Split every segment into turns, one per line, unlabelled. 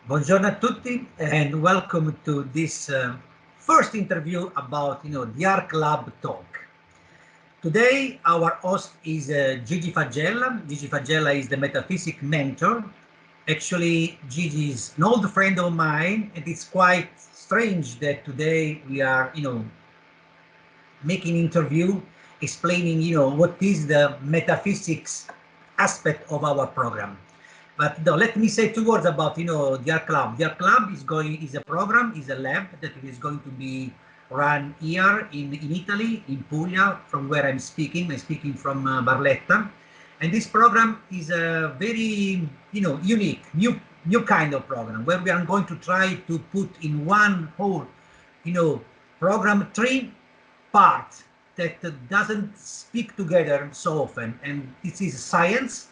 Buongiorno a tutti and welcome to this first interview about the Ark Lab talk. Today our host is Gigi Faggella. Gigi Faggella is the Metaphysics Mentor. Actually, Gigi is an old friend of mine, and it's quite strange that today we are making interview explaining what is the metaphysics aspect of our program. But no, let me say two words about the Ark Lab. The Ark Lab is a program, is a lab that is going to be run here in Italy, in Puglia, from where I'm speaking. I'm speaking from Barletta, and this program is a very unique, new kind of program where we are going to try to put in one whole program three parts that doesn't speak together so often, and this is science.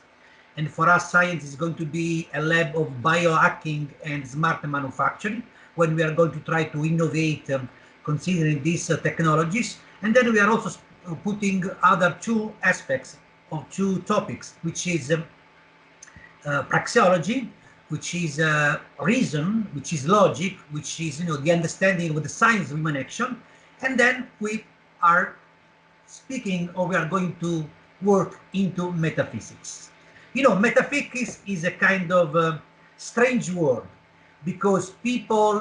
And for us, science is going to be a lab of biohacking and smart manufacturing, when we are going to try to innovate considering these technologies. And then we are also putting other two aspects of two topics, which is praxeology, which is reason, which is logic, which is the understanding of the science of human action. And then we are speaking, or we are going to work into metaphysics. Metaphysics is a kind of strange word, because people,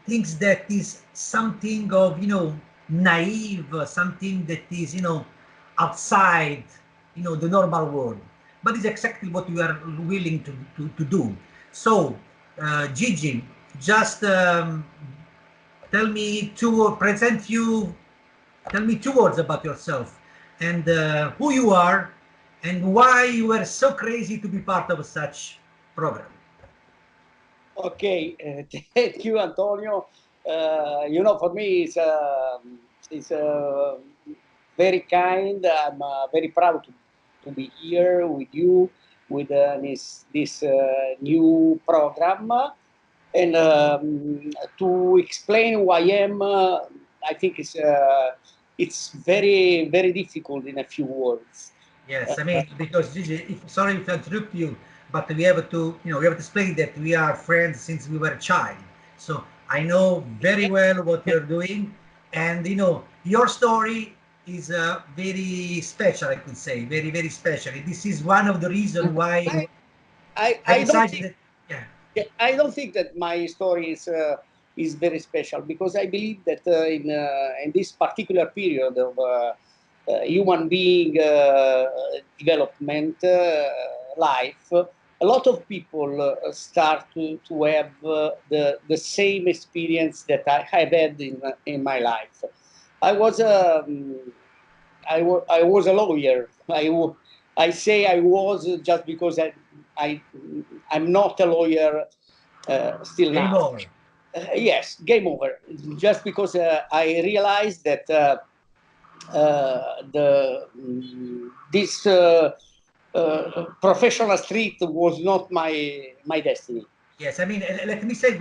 thinks that is something of, naive, something that is, outside, the normal world. But it's exactly what we are willing to do. So, Gigi, just tell me two, present you, tell me two words about yourself and who you are and why you were so crazy to be part of such program.
Okay, thank you, Antonio. For me, it's very kind. I'm very proud to be here with you with this new program. And to explain who I am, I think it's very difficult in a few words.
Yes, I mean, because Gigi, sorry if I interrupt you, but we have to, we have to explain that we are friends since we were a child. So I know very well what you're doing, and your story is very special. I could say very special. This is one of the reasons why I
I don't
decided
think
that. Yeah.
I don't think that my story is very special, because I believe that in this particular period of human being development life, a lot of people start to have the same experience that I have had in my life. I was I was a lawyer. I say I was just because I I'm not a lawyer still
Game
now.
over.
Yes, game over. Just because I realized that this professional street was not my destiny.
Yes, I mean, let me say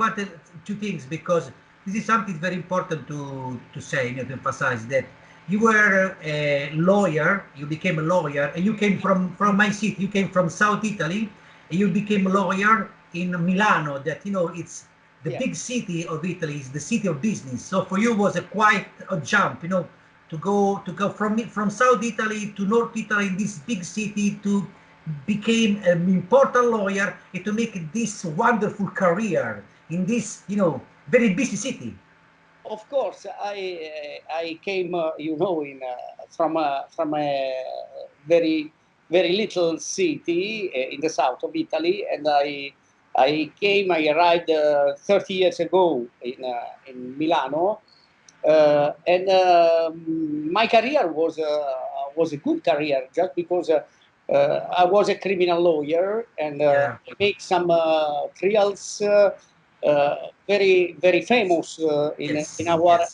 two things, because this is something very important to say, to emphasize that you were a lawyer, you became a lawyer, and you came from my city, you came from South Italy, and you became a lawyer in Milano. That it's the
Yeah.
big city of Italy, is the city of business. So for you was a quite a jump, to go from South Italy to North Italy, in this big city, to became an important lawyer and to make this wonderful career in this very busy city.
Of course, I came, in from a very little city in the south of Italy, and I arrived 30 years ago in Milano, and my career was a good career, just because I was a criminal lawyer, and
Yeah.
I make some trials. Very famous
Yes. Yes.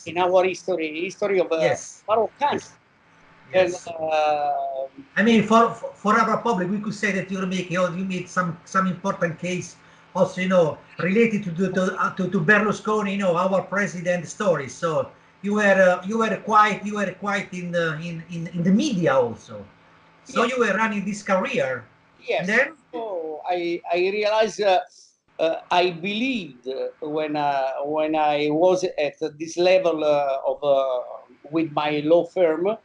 in our history of
Yes.
our country.
Yes.
And
Yes. I mean, for our public, we could say that you made some important case also, related to Berlusconi, our president story. So you were quite in the media also. So
yes,
you were running this career, and
yes.
then
So I realized. I believed when I was at this level with my law firm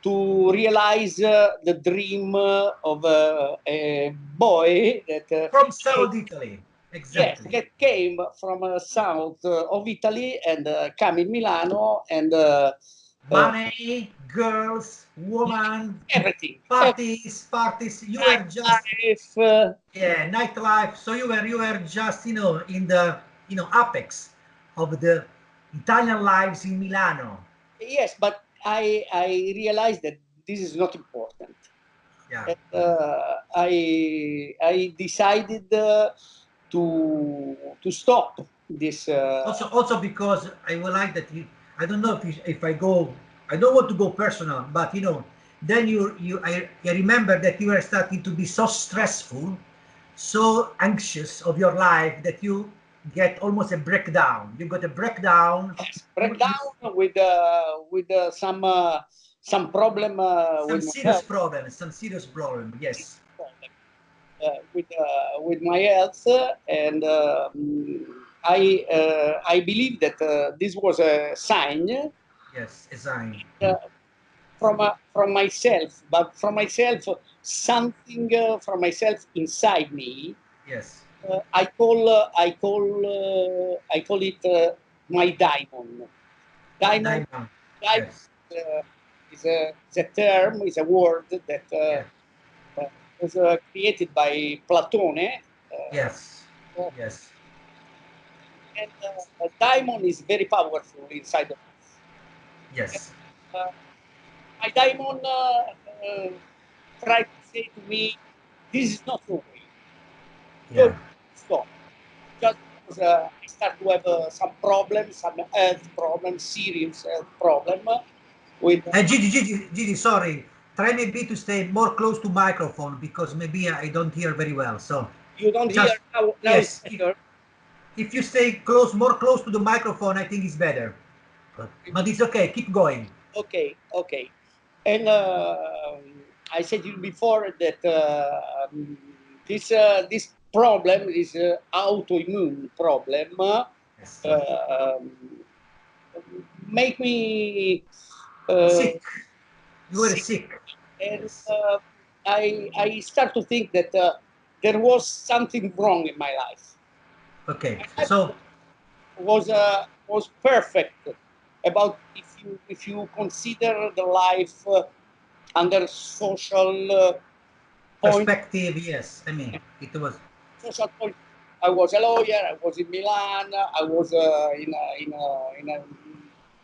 to realize the dream of a boy that
From South Italy,
yes,
exactly.
that came from south of Italy and come in Milano and
Money, girls, woman,
everything,
parties. You were just,
nightlife.
yeah, nightlife. So you were just, in the, apex of the Italian lives in Milano.
Yes, but I realized that this is not important.
Yeah.
And, I decided to stop this.
Also because I would like that you. I don't know if I go. I don't want to go personal, but then I remember that you were starting to be so stressful, so anxious of your life that you get almost a breakdown. You got a breakdown.
Yes,
You
breakdown with some problem
some
with my
serious
health.
problem. Some serious problem. Yes.
Problem, with my health, and I believe that this was a sign
Yes. A sign.
uh, from myself, but from myself, something from myself inside me.
Yes.
I call it my diamond. Diamond,
Diamond.
diamond
Yes.
is a term, is a word that
Yeah.
was created by Platone.
Yes.
Uh,
Yes.
and a diamond is very powerful inside of us.
Yes.
Uh, my diamond tried to say to me, "This is not your way. You
Yeah.
stop." Just because I start to have some problems, some health problems, serious health problem with.
Gigi, sorry. Try maybe to stay more close to microphone because maybe I don't hear very well. So
You don't hear
just,
now. Now it's
yes,
better.
if you stay more close to the microphone, I think it's better. But it's okay. Keep going.
Okay, okay. And I said to you before that this problem is autoimmune problem.
Yes.
Um, make me
Sick. You were
sick,
sick.
and
Yes.
I start to think that there was something wrong in my life.
Okay.
My life
So
was perfect. About if you consider the life under social point,
perspective, yes. I mean, it was
social point. I was a lawyer. I was in Milan. I was
in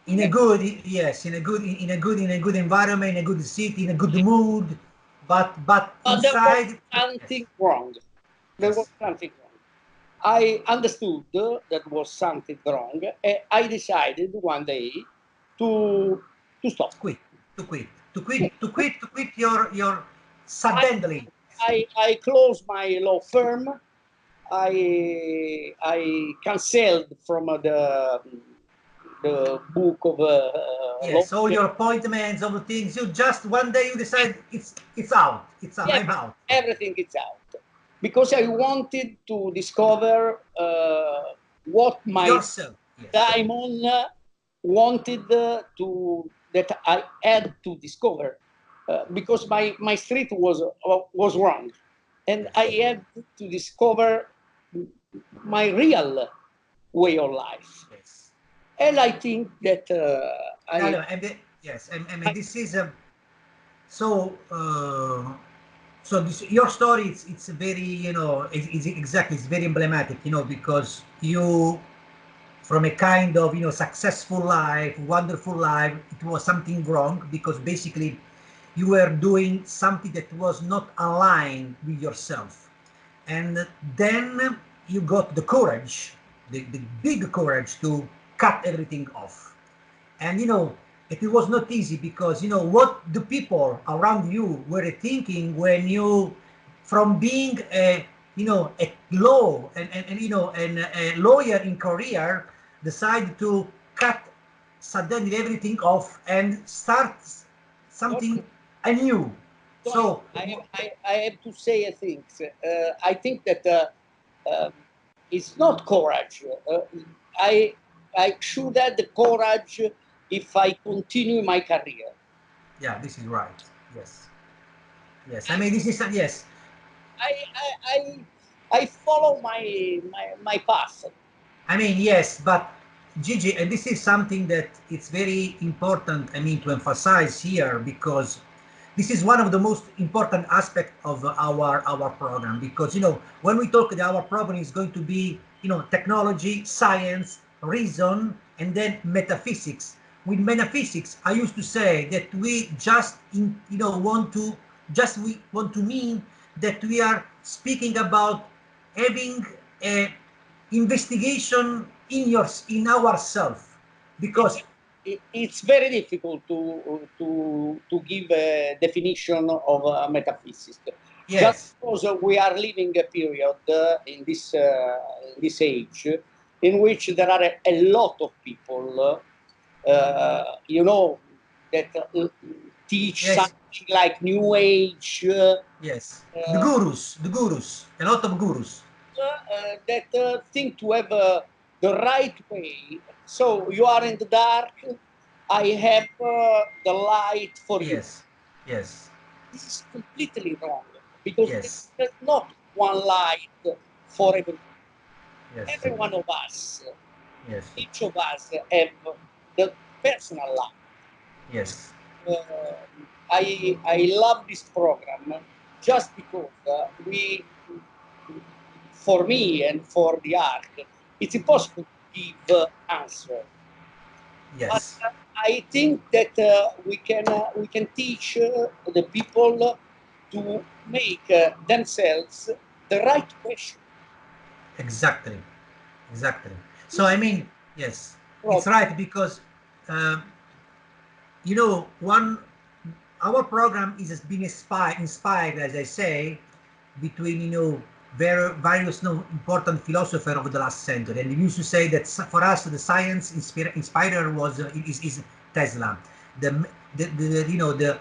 in
a
a
good, yes, in a good environment, in a good city, in a good mood. But
but there was
inside, yes,
something wrong. There was
yes.
something wrong. I understood that was something wrong. And I decided one day to to stop.
Quit, to quit your
I,
suddenly.
I closed my law firm. I canceled from the book of law.
Yes, all your appointments, all the things. You just one day you decide it's out. It's out.
Yeah,
I'm out.
everything is out because I wanted to discover what my
Yourself. Yes.
diamond wanted to that I had to discover because my street was wrong, and I
Yes.
had to discover my real way of life.
Yes.
And I think that
No,
I,
no, yes, I mean
I
this is so. So your story, it's very, it's exactly, it's very emblematic, because you, from a kind of, successful life, wonderful life, it was something wrong because basically you were doing something that was not aligned with yourself. And then you got the courage, the big courage to cut everything off. And it was not easy because what the people around you were thinking when you, from being a law and a lawyer in career, decide to cut suddenly everything off and start something anew. So
I have to say a thing. I think that um, it's not courage. I should have the courage if I continue my career.
Yeah, this is right. Yes. Yes. I mean, this is yes.
I follow my path.
I mean, yes, but Gigi, and this is something that it's very important, I mean, to emphasize here, because this is one of the most important aspects of our program, because, when we talk that our program is going to be, technology, science, reason, and then metaphysics. With metaphysics, I used to say that we just, we want to mean that we are speaking about having a investigation in ourself, because
It's very difficult to give a definition of metaphysics. Just
yes,
because we are living a period in this age in which there are a lot of people, that teach
yes,
something like New Age,
yes, the gurus, a lot of gurus.
that think to have the right way. So you are in the dark, I have the light for you.
Yes, yes,
This is completely wrong, because
yes,
there's not one light for everyone.
yes,
Every one of us,
yes,
each of us have the personal light.
yes,
Uh, I love this program just because for me and for the Ark, it's impossible to give answer. But
yes,
I think that we can teach the people to make themselves the right question.
exactly, exactly. So
This
I
is
mean, yes,
the
it's
problem.
right, because uh, one our program is being inspired, as I say, between various important philosophers of the last century. And we used to say that for us the science inspirer was is Tesla. The, the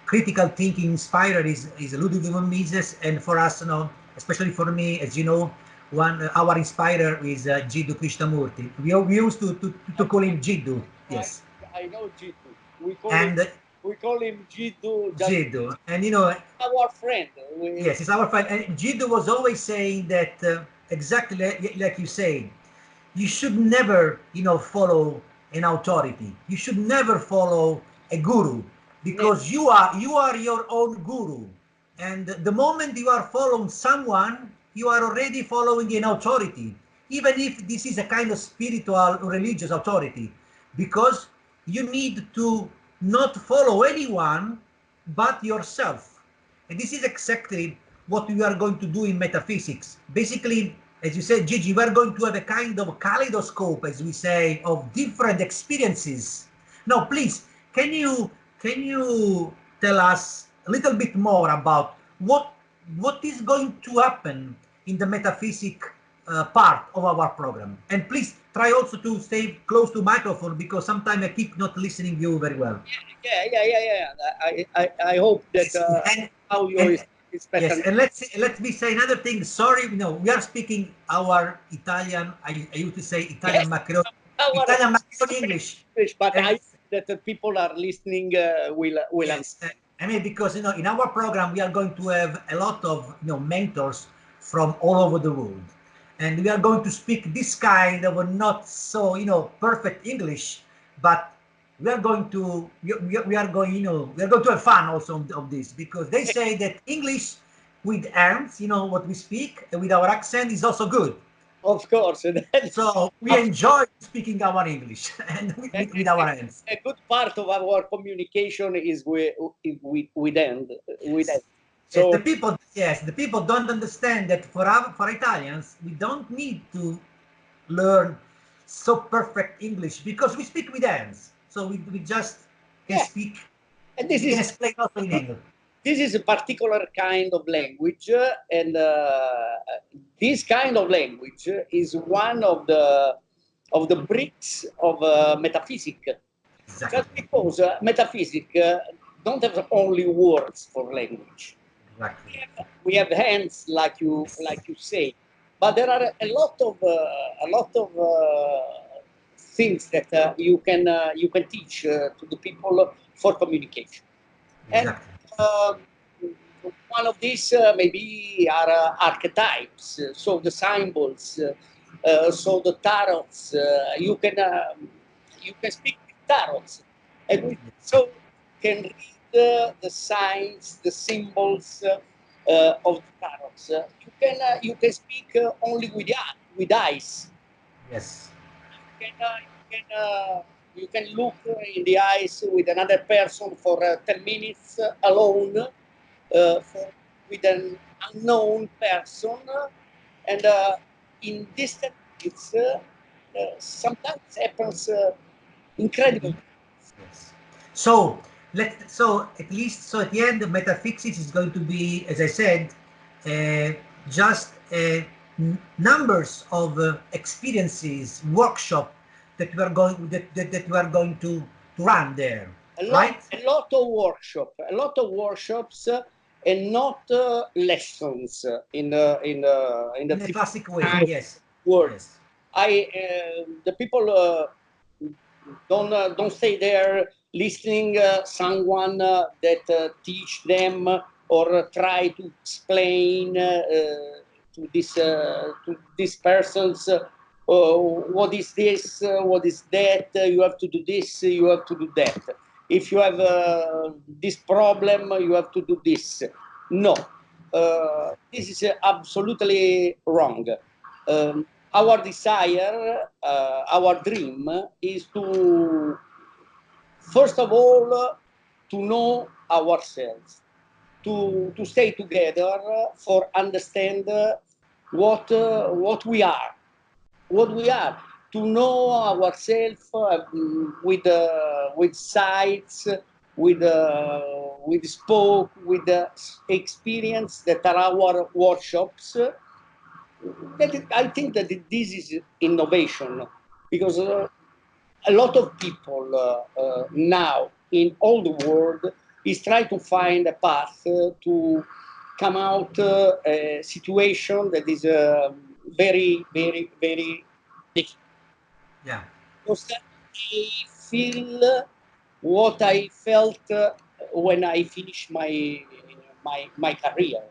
critical thinking inspirer is Ludwig von Mises, and for us, especially for me, as you know, one our inspirer is Jiddu Krishnamurti. We used to call him Jiddu. Yes,
I know Jitu.
and
We call him Jitu, just
Jiddu, and
our friend.
yes, it's our friend. And Jiddu was always saying that exactly like you say, you should never, follow an authority. You should never follow a guru, because you are your own guru. And the moment you are following someone, you are already following an authority, even if this is a kind of spiritual or religious authority, because you need to not follow anyone but yourself. And this is exactly what we are going to do in metaphysics. Basically, as you said, Gigi, we are going to have a kind of kaleidoscope, as we say, of different experiences. Now, please, can you tell us a little bit more about what is going to happen in the metaphysic part of our program? And please try also to stay close to microphone, because sometimes I keep not listening you very well.
Yeah. I hope that
And
audio
and
is
yes,
better.
and let me say another thing. Sorry, we are speaking our Italian. I used to say
Yes, our
Italian macaroni English.
English, but I
And
hope that the people are listening will
yes, I mean, because in our program we are going to have a lot of mentors from all over the world, and we are going to speak this kind of a not so perfect English, but we are going we are going to have fun also of this, because they say that English with ends, what we speak with our accent is also good.
Of course.
So we enjoy speaking our English and with our hands.
A good part of our communication is with end with
Yes.
end.
Yes,
So
the people don't understand that for Italians, we don't need to learn so perfect English, because we speak with hands. So we just can
yeah,
speak,
and
we can explain also in English.
this is a particular kind of language, and this kind of language is one of the bricks of metaphysics.
Exactly.
Just because metaphysics don't have only words for language.
Exactly.
We have hands, like you say. but there are a lot of things that you can teach to the people for communication. And
Exactly.
one of these maybe are archetypes, so the symbols, so the tarots. You can speak with tarots, and we so can read the signs, the symbols of the tarots. You can speak only with eyes.
Yes.
You can look in the eyes with another person for 10 minutes alone, with an unknown person, and in distant minutes, sometimes happens incredible.
Yes. So so at least so at the end, the metaphysics is going to be, as I said, uh, just numbers of experiences, workshop that we are going that we are going to run there, right?
A lot of workshops, and not lessons in the
In a classic way, yes,
word.
yes,
The people don't stay there listening someone that teach them or try to explain to these persons what is this, what is that, you have to do this, you have to do that. If you have this problem, you have to do this. No, this is absolutely wrong. Our desire, our dream is to, first of all, to know ourselves, to stay together for understand what we are, to know ourselves with sights, with spoke, with experience that are our workshops. I think that this is innovation, because a lot of people now in all the world is trying to find a path to come out a situation that is very, very, very difficult.
yeah,
Because I feel what I felt when I finished my career.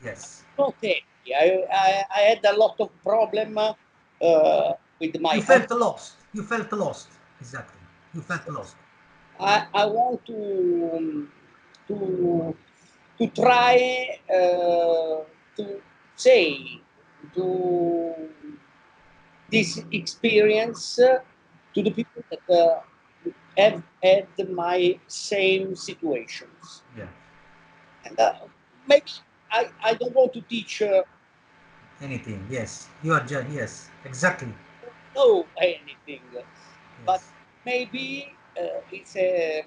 yes.
Not happy. I had a lot of problem with my
You
home.
felt lost. You felt lost. Exactly. You felt lost.
I want to to try to say to this experience to the people that have had my same situations.
Yeah.
And maybe I don't want to teach
Anything. Yes. You are just, yes. Exactly.
know anything, but
Yes.
maybe it's a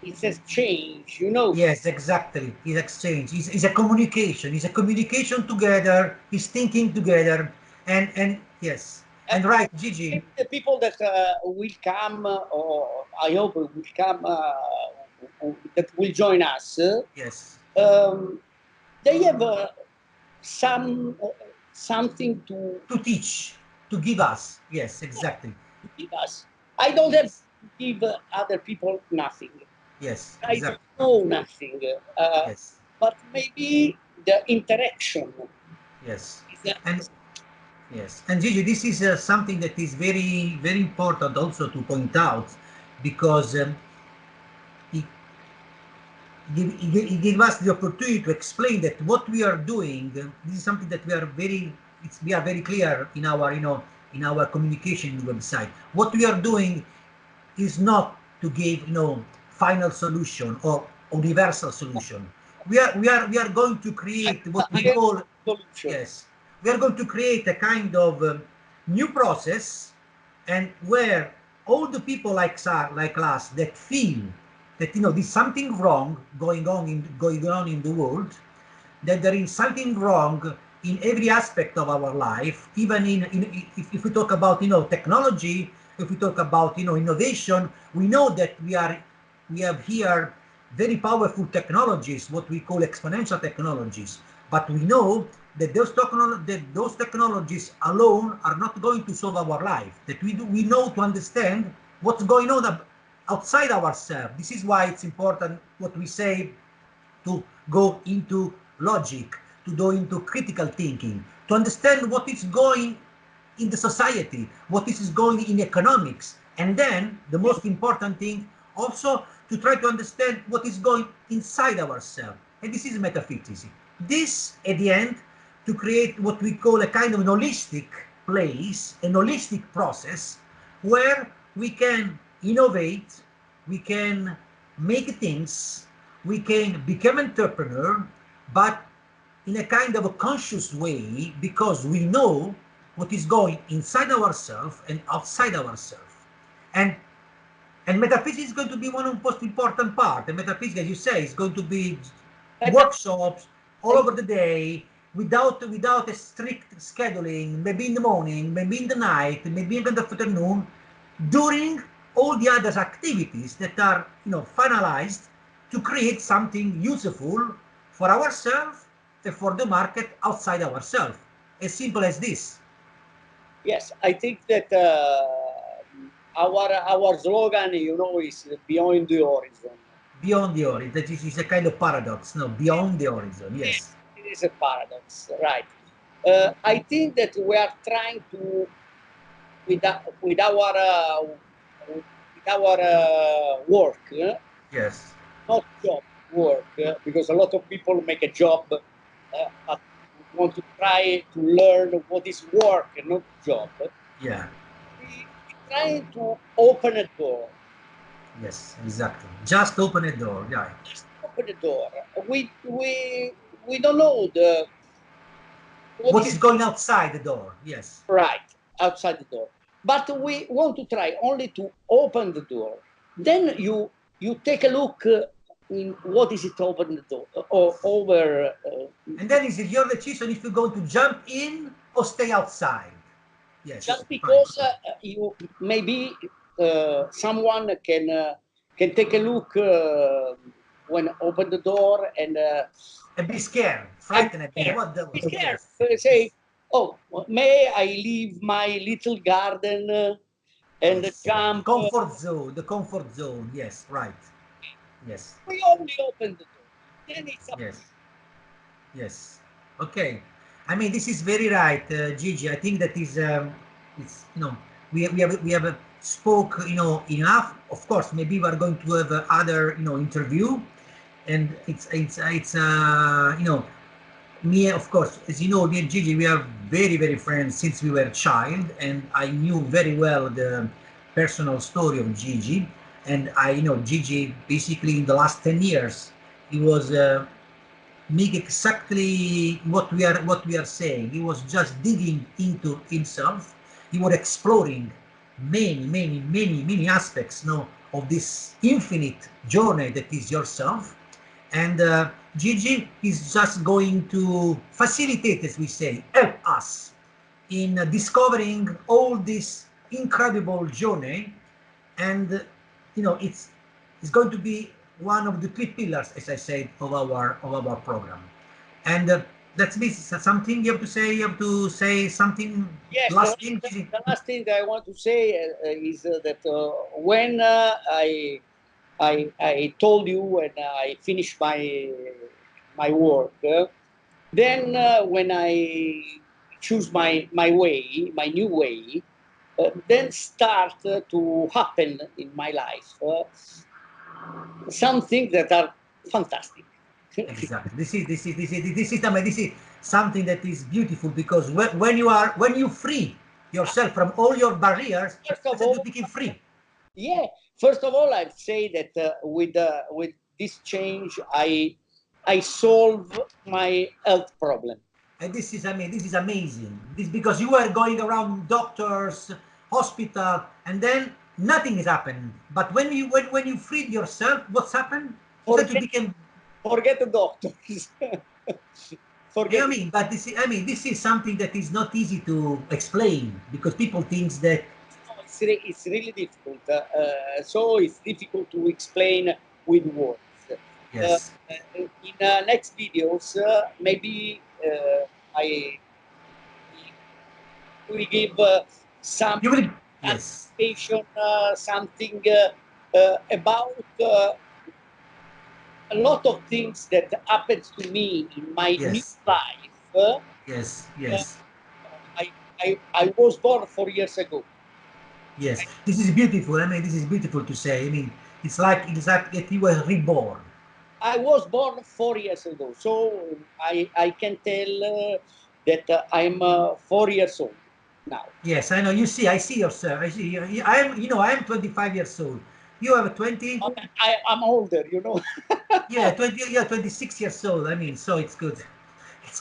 it's a change, you know.
Yes, exactly. It's exchange. It's a communication. It's a communication together. It's thinking together. And yes.
Uh,
And right, Gigi.
the people that will come, or I hope will come, that will join us,
Yes.
um, they have some something
To teach. To give us. Yes, exactly.
give us. I don't have
Yes.
to give other people nothing.
Yes,
I don't
exactly.
know nothing,
Yes.
but maybe the interaction
Yes.
is
And yes, and Gigi, this is something that is very, very important also to point out, because it, it gave us the opportunity to explain that what we are doing. This is something that we are very clear in our, in our communication website. What we are doing is not to give, final solution or universal solution. We are going to create what we
a
call.
solution.
Yes, we are going to create a kind of new process, and where all the people like us that feel that there's something wrong going on in the world, that there is something wrong in every aspect of our life, even if we talk about technology, if we talk about innovation, we know that we have here very powerful technologies, what we call exponential technologies. But we know that those technologies alone are not going to solve our life. That we know to understand what's going on outside ourselves. This is why it's important what we say, to go into logic, to go into critical thinking, to understand what is going in the society, what is going in economics, and then the most important thing also to try to understand what is going inside ourselves. And this is metaphysics. This, at the end, to create what we call a kind of an holistic place, an holistic process, where we can innovate, we can make things, we can become entrepreneur, but in a kind of a conscious way, because we know what is going inside ourselves and outside ourselves. And metaphysics is going to be one of the most important part. And metaphysics, as you say, is going to be workshops all over the day, without a strict scheduling, maybe in the morning, maybe in the night, maybe in the afternoon, during all the other activities that are, finalized to create something useful for ourselves and for the market outside ourselves. As simple as this.
Yes, I think that our slogan, is beyond the horizon.
Beyond the horizon. That is a kind of paradox. No, beyond the horizon. Yes.
It is a paradox, right? I think that we are trying to, with our work,
Yes.
not job work, because a lot of people make a job, but want to try to learn what is work and not job.
Yeah.
We trying to open a door.
Yes, exactly. Just open a door. Yeah.
Just open the door. We don't know
What is going outside the door? Yes.
right outside the door, but we want to try only to open the door. Then you take a look in what is it open the door or over.
And then is it your decision if you're going to jump in or stay outside? Yes.
Just because you maybe someone can take a look when open the door and
be scared, frightened.
Be scared. Say, oh, may I leave my little garden and
yes.
jump?
Comfort zone. The comfort zone. Yes. Right. Yes.
We only open the door. Then it's up.
Yes. Yes. Okay. I mean, this is very right, Gigi. I think that is, it's, we have spoke, enough. Of course, maybe we are going to have other, interview, and me, of course, as you know, me and Gigi, we are very, very friends since we were a child, and I knew very well the personal story of Gigi, and Gigi basically in the last 10 years, he was. Make exactly what we are saying. He was just digging into himself. He was exploring many aspects, of this infinite journey that is yourself. And Gigi is just going to facilitate, as we say, help us in discovering all this incredible journey. And it's going to be one of the three pillars, as I said, of our program. And that's something you have to say. You have to say something.
Yes,
last
the
thing.
last thing that I want to say is that when I told you when I finished my work, then when I choose my way, my new way, then start to happen in my life some things that are fantastic.
Exactly. This is something that is beautiful, because when you free yourself from all your barriers,
First of
you
all,
become free.
yeah. First of all, I'd say that with this change, I solve my health problem.
And this is amazing. This because you were going around doctors, hospital, and then nothing is happening. But when you freed yourself, what's happened?
Forget the doctors.
I mean, but this is something that is not easy to explain, because people think that.
No, it's really difficult. So it's difficult to explain with words.
Yes.
In next videos, maybe I will give some
You will. Yes.
anticipation, something about a lot of things that happens to me in my new
Yes.
life.
Yes.
Uh,
Yes.
I was born 4 years ago.
Yes. This is beautiful. I mean, this is beautiful to say. I mean, it's like that you were reborn.
I was born 4 years ago, so I can tell that I'm 4 years old now.
Yes, I know. You see, I see yourself. I see. I'm, I am 25 years old. You have 20.
I'm older, you know.
Yeah, 20. Yeah, 26 years old. I mean, so it's good.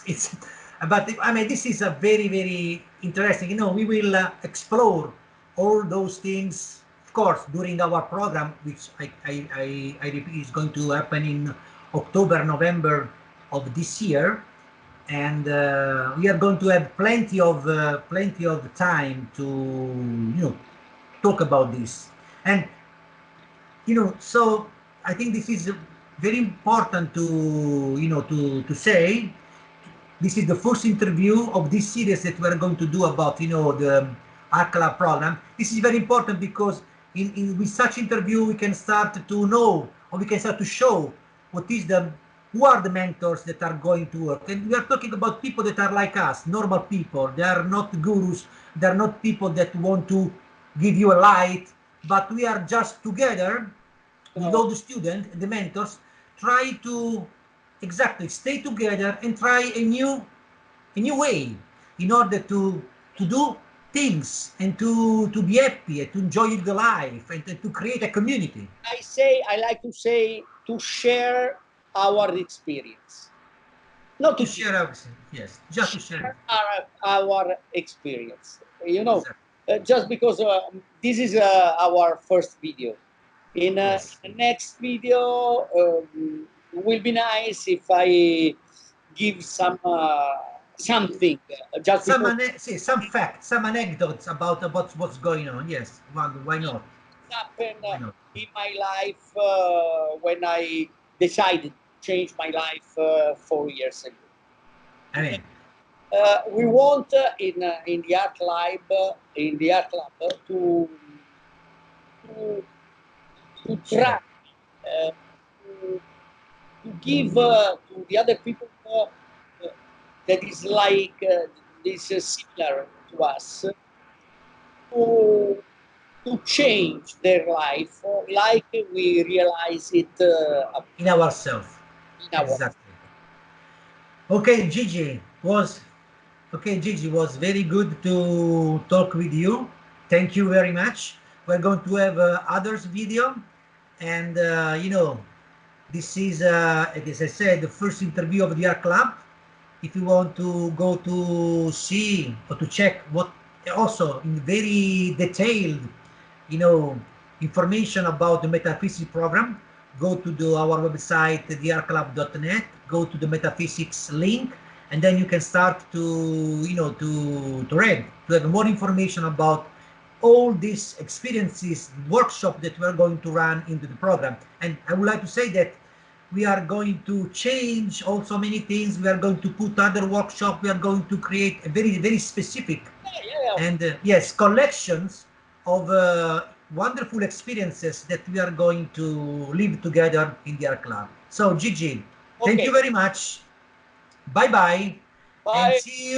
It's. But I mean, this is a very, very interesting. We will explore all those things, of course, during our program, which I repeat is going to happen in October, November of this year. And we are going to have plenty of time to talk about this. And so I think this is very important to to say. This is the first interview of this series that we're going to do about the Ark Lab program. This is very important because with such interview we can start to know, or we can start to show what is the who are the mentors that are going to work. And we are talking about people that are like us, normal people. They are not gurus. They are not people that want to give you a light, but we are just together with all the students, the mentors, try to exactly stay together and try a new way in order to do things and to be happy and to enjoy the life and to create a community.
I like to say, to share our experience, not
To
to teach,
share everything, yes, just to share it.
share our experience.
Exactly.
Just because this is our first video. In
Yes.
the next video, will be nice if I give something, just
Some
because
some facts, some anecdotes about what's going on. Yes, why
it
not?
happened
Why not?
in my life when I decided to change my life 4 years ago.
I mean,
We want in the Ark Lab to try to give to the other people that is like this similar to us to change their life like we realize it
in ourselves.
in our.
Exactly. Okay, Gigi was very good to talk with you. Thank you very much. We're going to have others video, and this is, as I said, the first interview of the Ark Lab. If you want to go to see or to check what also in very detailed, you know, information about the metaphysics program, go to our website, thearklab.net, go to the metaphysics link, and then you can start to, to read, to have more information about all these experiences, workshop that we're going to run into the program. And I would like to say that we are going to change also many things. We are going to put other workshop. We are going to create a very, very specific and yes, collections of wonderful experiences that we are going to live together in the Ark Club. So Gigi, thank
Okay,
you very much. Bye bye, and
bye.
see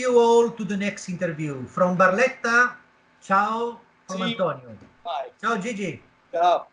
you all to the next interview from Barletta. Ciao from
See you.
Antonio.
Bye.
Ciao Gigi.
Ciao.